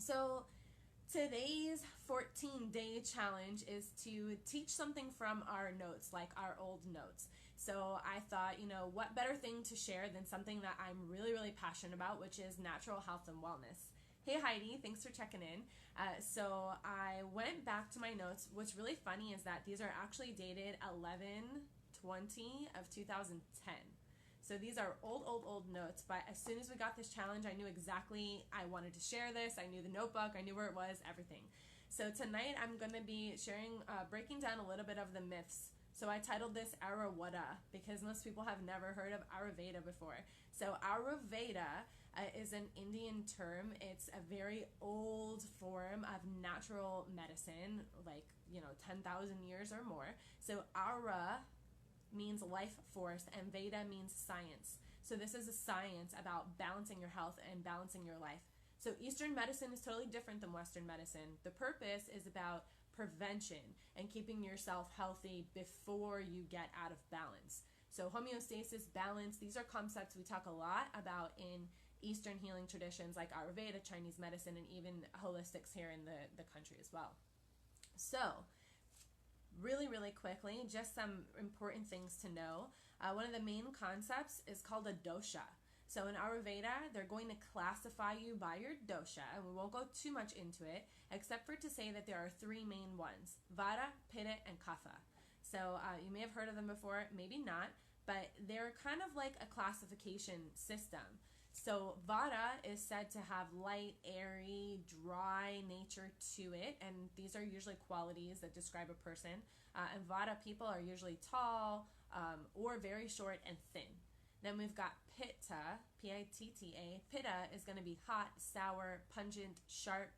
So today's 14-day challenge is to teach something from our notes, like our old notes. So I thought, what better thing to share than something that I'm really, really passionate about, which is natural health and wellness. Hey Heidi, thanks for checking in. So I went back to my notes. What's really funny is that these are actually dated 11/20 of 2010. So these are old notes, but as soon as we got this challenge, I knew exactly I wanted to share this. I knew the notebook, I knew where it was, everything. So tonight I'm going to be sharing, breaking down a little bit of the myths. So I titled this Aryuveda because most people have never heard of Aryuveda before. So Aryuveda is an Indian term. It's a very old form of natural medicine, like, 10,000 years or more. So Ara means life force and Veda means science. So this is a science about balancing your health and balancing your life. So Eastern medicine is totally different than Western medicine. The purpose is about prevention and keeping yourself healthy before you get out of balance. So homeostasis, balance, these are concepts we talk a lot about in Eastern healing traditions like Ayurveda, Chinese medicine, and even holistics here in the country as well. So really quickly, just some important things to know. One of the main concepts is called a dosha. So in Ayurveda, they're going to classify you by your dosha, and we won't go too much into it, except for to say that there are three main ones: Vata, Pitta, and Kapha. So you may have heard of them before, maybe not, but they're kind of like a classification system. So Vata is said to have light, airy, dry nature to it, and these are usually qualities that describe a person. And Vata people are usually tall or very short and thin. Then we've got Pitta, P-I-T-T-A. Pitta is going to be hot, sour, pungent, sharp,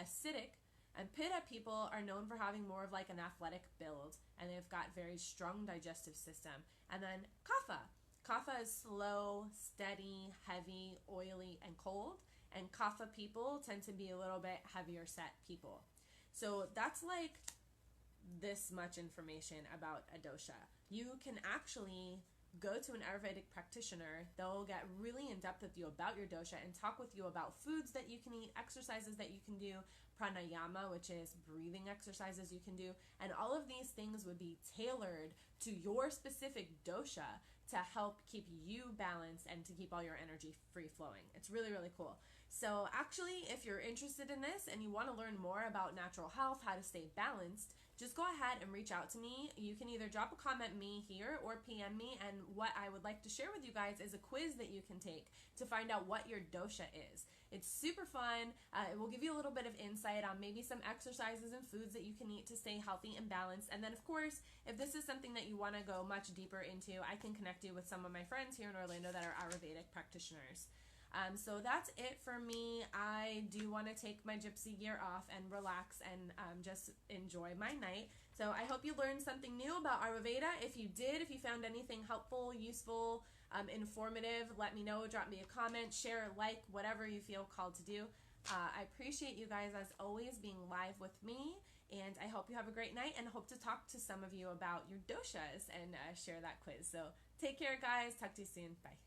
acidic. And Pitta people are known for having more of like an athletic build, and they've got very strong digestive system. And then Kapha. Kapha is slow, steady, heavy, oily, and cold. And Kapha people tend to be a little bit heavier set people. So that's like this much information about a dosha. You can actually go to an Ayurvedic practitioner. They'll get really in depth with you about your dosha and talk with you about foods that you can eat, exercises that you can do, pranayama, which is breathing exercises you can do, and all of these things would be tailored to your specific dosha to help keep you balanced and to keep all your energy free flowing. It's really cool. So actually, if you're interested in this and you want to learn more about natural health, how to stay balanced, just go ahead and reach out to me. You can either drop a comment me here or PM me, and what I would like to share with you guys is a quiz that you can take to find out what your dosha is. It's super fun. It will give you a little bit of insight on maybe some exercises and foods that you can eat to stay healthy and balanced. And then of course, if this is something that you want to go much deeper into, I can connect you with some of my friends here in Orlando that are Ayurvedic practitioners. So that's it for me. I do want to take my gypsy gear off and relax and just enjoy my night. So I hope you learned something new about Ayurveda. If you did, if you found anything helpful, useful, informative, let me know. Drop me a comment, share, like, whatever you feel called to do. I appreciate you guys, as always, being live with me, and I hope you have a great night and hope to talk to some of you about your doshas and share that quiz. So take care, guys. Talk to you soon. Bye.